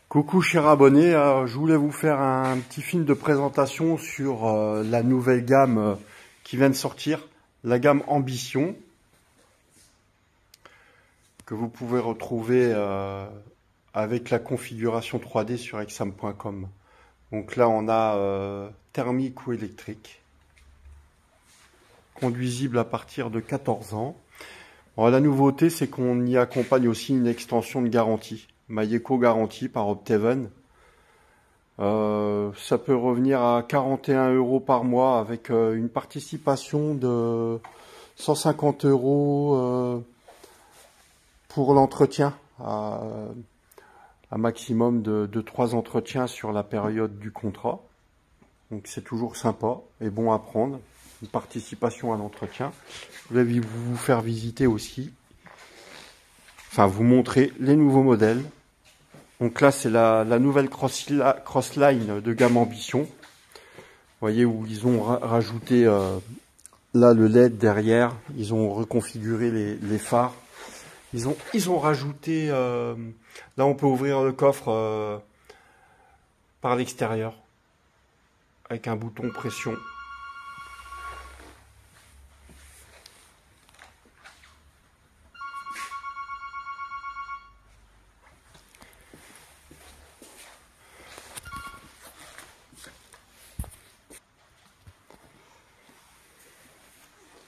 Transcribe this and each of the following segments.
Coucou chers abonnés, je voulais vous faire un petit film de présentation sur la nouvelle gamme qui vient de sortir, la gamme Ambition, que vous pouvez retrouver avec la configuration 3D sur exam.com. Donc là on a thermique ou électrique, conduisible à partir de 14 ans. Alors, la nouveauté c'est qu'on y accompagne aussi une extension de garantie. MyEco garantie par Opteven. Ça peut revenir à 41 € par mois avec une participation de 150 € pour l'entretien, à maximum de 3 entretiens sur la période du contrat. Donc c'est toujours sympa et bon à prendre, une participation à l'entretien. Je voulais vous faire visiter aussi, enfin vous montrer les nouveaux modèles. Donc là, c'est la nouvelle Crossline de gamme Ambition. Vous voyez où ils ont rajouté là le LED derrière. Ils ont reconfiguré les phares. Ils ont rajouté... là, on peut ouvrir le coffre par l'extérieur avec un bouton pression.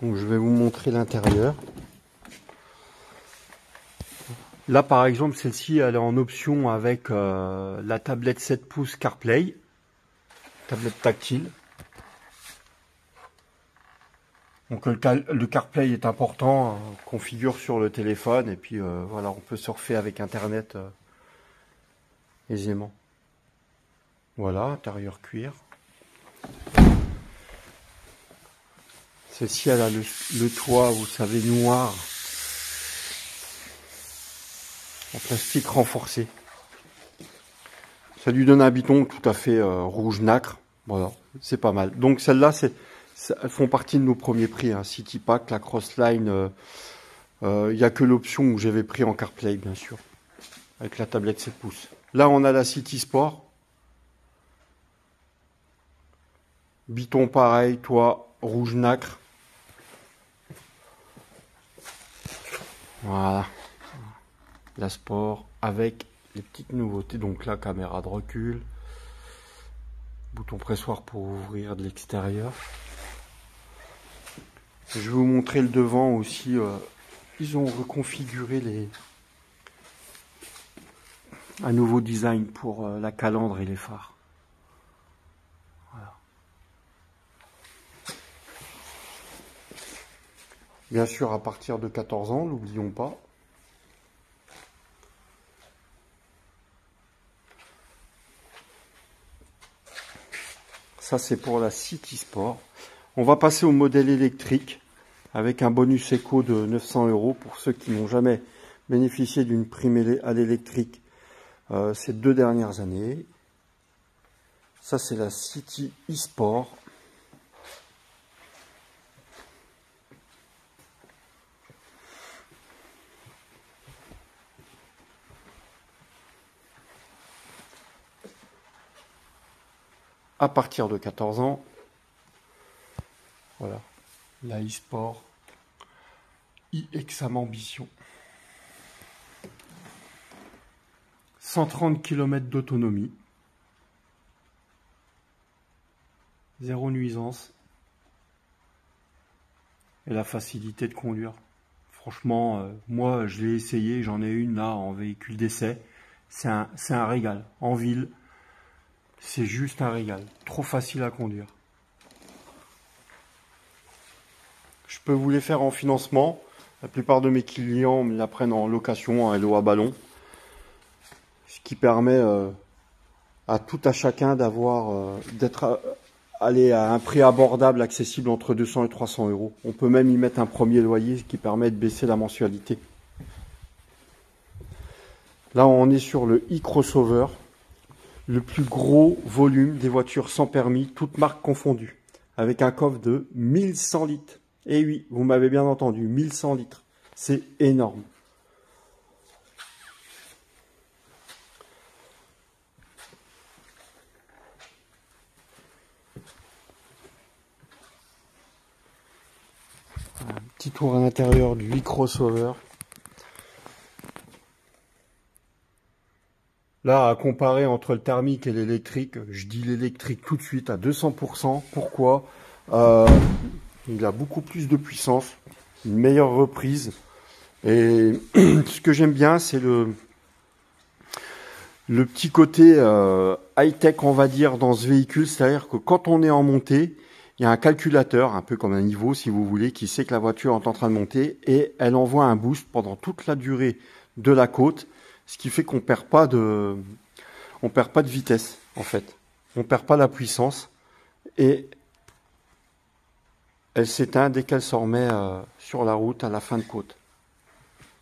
Donc je vais vous montrer l'intérieur. Là par exemple celle-ci elle est en option avec la tablette 7 pouces CarPlay, tablette tactile. Donc le CarPlay est important, on configure sur le téléphone et puis voilà, on peut surfer avec internet aisément. Voilà, intérieur cuir. Celle-ci, elle a le toit, vous savez, noir, en plastique renforcé. Ça lui donne un biton tout à fait rouge nacre. Voilà, c'est pas mal. Donc celles-là, elles font partie de nos premiers prix. Hein. City Pack, la Crossline, il n'y a que l'option où j'avais pris en CarPlay, bien sûr, avec la tablette 7 pouces. Là, on a la City Sport. Biton pareil, toit rouge nacre. Voilà, la Sport avec les petites nouveautés, donc la caméra de recul, bouton pressoir pour ouvrir de l'extérieur. Je vais vous montrer le devant aussi, ils ont reconfiguré un nouveau design pour la calandre et les phares. Voilà. Bien sûr à partir de 14 ans, n'oublions pas. Ça, c'est pour la City Sport. On va passer au modèle électrique avec un bonus éco de 900 € pour ceux qui n'ont jamais bénéficié d'une prime à l'électrique ces 2 dernières années. Ça, c'est la City e-Sport. À partir de 14 ans, voilà, la e-sport, e-exam Ambition. 130 km d'autonomie, 0 nuisance et la facilité de conduire. Franchement, moi je l'ai essayé, j'en ai une là en véhicule d'essai, c'est un régal. En ville, c'est juste un régal, trop facile à conduire. Je peux vous les faire en financement. La plupart de mes clients me la prennent en location, en LO à ballon. Ce qui permet à tout à chacun d'être allé à un prix abordable, accessible entre 200 et 300 €. On peut même y mettre un premier loyer, ce qui permet de baisser la mensualité. Là, on est sur le e-crossover, le plus gros volume des voitures sans permis, toutes marques confondues, avec un coffre de 1100 litres. Et oui, vous m'avez bien entendu, 1100 litres. C'est énorme. Petit tour à l'intérieur du e-crossover. Là, à comparer entre le thermique et l'électrique, je dis l'électrique tout de suite à 200%. Pourquoi? Il a beaucoup plus de puissance, une meilleure reprise. Et ce que j'aime bien, c'est le petit côté high-tech, on va dire, dans ce véhicule. C'est-à-dire que quand on est en montée, il y a un calculateur, un peu comme un niveau, si vous voulez, qui sait que la voiture est en train de monter et elle envoie un boost pendant toute la durée de la côte, ce qui fait qu'on perd pas de vitesse, en fait. On perd pas la puissance et elle s'éteint dès qu'elle se remet sur la route à la fin de côte.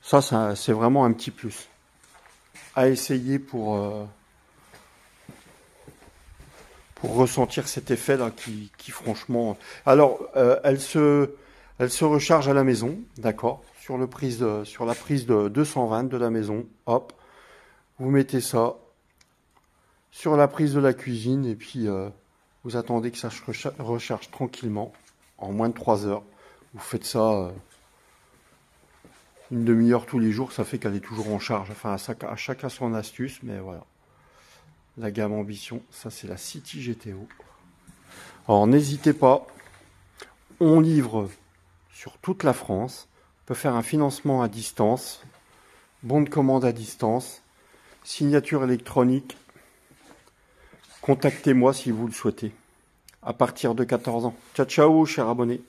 Ça c'est vraiment un petit plus à essayer pour ressentir cet effet là qui franchement. Alors elle se recharge à la maison, d'accord, sur la prise de 220 de la maison. Hop, vous mettez ça sur la prise de la cuisine et puis vous attendez que ça se recharge tranquillement en moins de 3 heures. Vous faites ça une demi-heure tous les jours, ça fait qu'elle est toujours en charge. Enfin, à chacun son astuce, mais voilà. La gamme Ambition, ça c'est la City GTO. Alors n'hésitez pas, on livre sur toute la France. On peut faire un financement à distance, bon de commande à distance, signature électronique. Contactez-moi si vous le souhaitez. À partir de 14 ans. Ciao, ciao, chers abonnés.